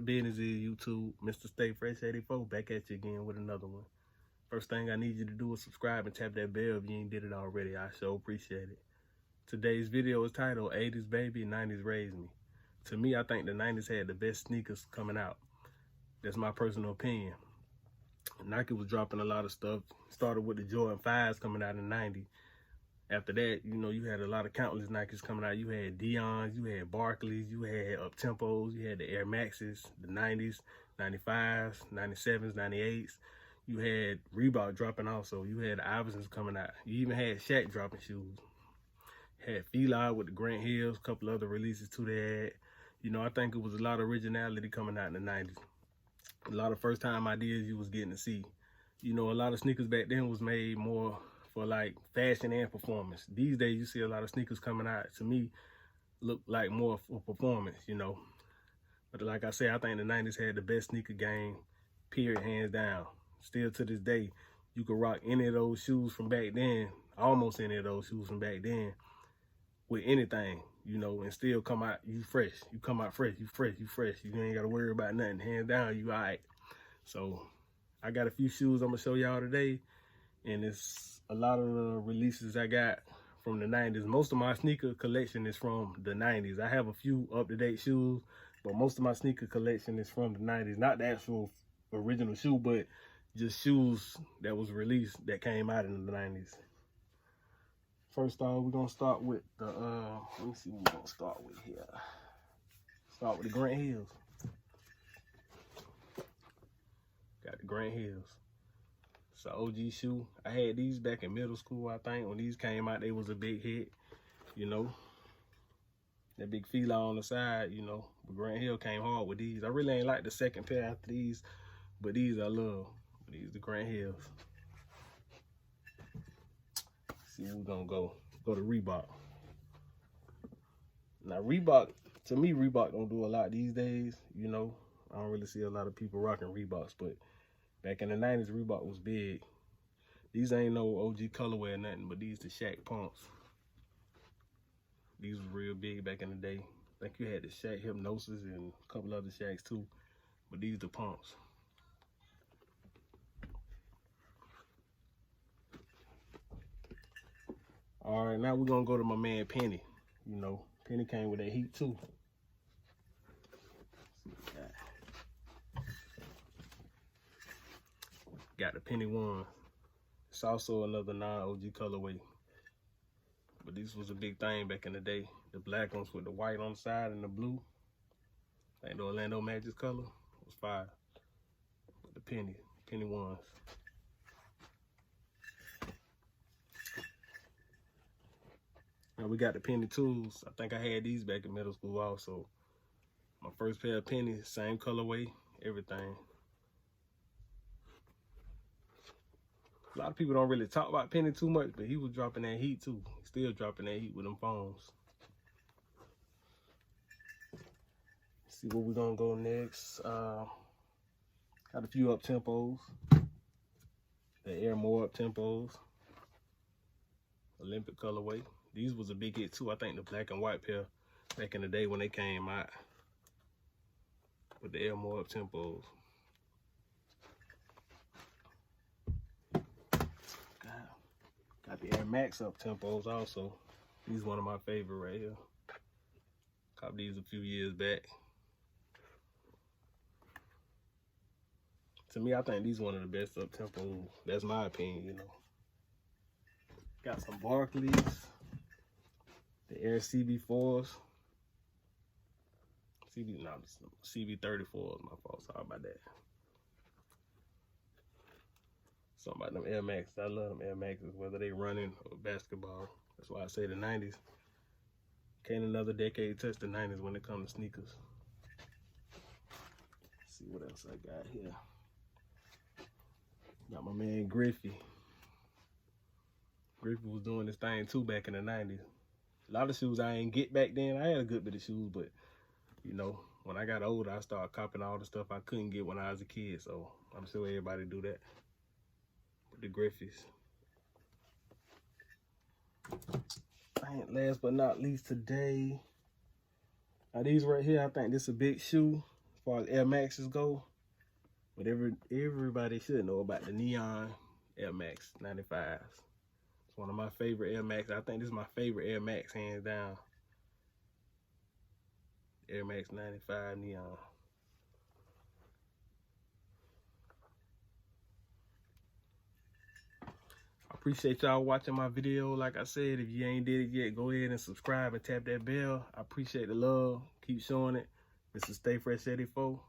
the business is, YouTube? Mr. Stay Fresh 84 back at you again with another one. First thing I need you to do is subscribe and tap that bell if you ain't did it already. I sure appreciate it. Today's video is titled 80's Baby, 90's Raised Me. To me, I think the 90's had the best sneakers coming out. That's my personal opinion. Nike was dropping a lot of stuff. Started with the Jordan 5s coming out in '90. After that, you know, you had a lot of countless Nikes coming out. You had Dion's, you had Barclays, you had Up-Tempos, you had the Air Maxes, the 90's, 95's, 97's, 98's. You had Reebok dropping also. You had the Iversons coming out. You even had Shaq dropping shoes. Had Fila with the Grant Hills, a couple other releases too they had. You know, I think it was a lot of originality coming out in the 90's. A lot of first time ideas you was getting to see. You know, a lot of sneakers back then was made more for like fashion and performance. These days you see a lot of sneakers coming out, to me, look like more for performance, you know. But like I said, I think the 90's had the best sneaker game, period, hands down. Still to this day, you can rock any of those shoes from back then, almost any of those shoes from back then, with anything, you know, and still come out, you fresh. You come out fresh, you fresh, you fresh. You ain't got to worry about nothing. Hands down, you all right. So I got a few shoes I'm going to show y'all today, and it's a lot of the releases I got from the 90's. Most of my sneaker collection is from the 90's. I have a few up-to-date shoes, but most of my sneaker collection is from the 90's. Not the actual original shoe, but just shoes that was released that came out in the 90's. First off, we're going to start with the, let me see what we're going to start with here. Start with the Grant Hills. Got the Grant Hills. It's an OG shoe. I had these back in middle school, I think. When these came out, they was a big hit, you know. That big Fila on the side, you know. But Grant Hill came hard with these. I really ain't like the second pair after these, but these I love. These the Grant Hills. See, we're gonna go to Reebok. Now Reebok, to me, Reebok don't do a lot these days, you know. I don't really see a lot of people rocking Reeboks, but back in the 90's, Reebok was big. These ain't no OG colorway or nothing, but these the Shaq pumps. These was real big back in the day. I think you had the Shaq Hypnosis and a couple other Shaqs too, but these the pumps. All right, now we're gonna go to my man Penny. You know, Penny came with that heat too. Got the Penny one. It's also another non-OG colorway, but this was a big thing back in the day. The black ones with the white on the side and the blue. I think the Orlando Magic's color was fire. But the Penny ones. Now we got the Penny twos. I think I had these back in middle school also. My first pair of pennies, same colorway, everything. A lot of people don't really talk about Penny too much, but he was dropping that heat too. He's still dropping that heat with them phones. See where we're gonna go next. Got a few Up-Tempos. The Air More Up-Tempos. Olympic colorway. These was a big hit too. I think the black and white pair back in the day when they came out. With the Air More Up-Tempos. Got the Air Max Up-Tempos also. These one of my favorite right here. Copped these a few years back. To me, I think these one of the best Up-Tempos. That's my opinion, you know. Got some Barclays. The Air CB4s. CB34 is my fault. Sorry about that. Something about them Air Max. I love them Air Maxes, whether they running or basketball. That's why I say the 90's. Can't another decade touch the 90's when it comes to sneakers. Let's see what else I got here. Got my man Griffey. Griffey was doing this thing too back in the 90's. A lot of shoes I ain't get back then. I had a good bit of shoes, but you know, when I got older, I started copying all the stuff I couldn't get when I was a kid. So I'm sure everybody do that. With the Griffeys. And last but not least today, now these right here, I think this is a big shoe. far as Air Maxes go, but everybody should know about the neon Air Max 95s. It's one of my favorite Air Max. I think this is my favorite Air Max, hands down. Air Max 95 neon. I appreciate y'all watching my video. Like I said, if you ain't did it yet, go ahead and subscribe and tap that bell. I appreciate the love. Keep showing it. This is Stay Fresh 84.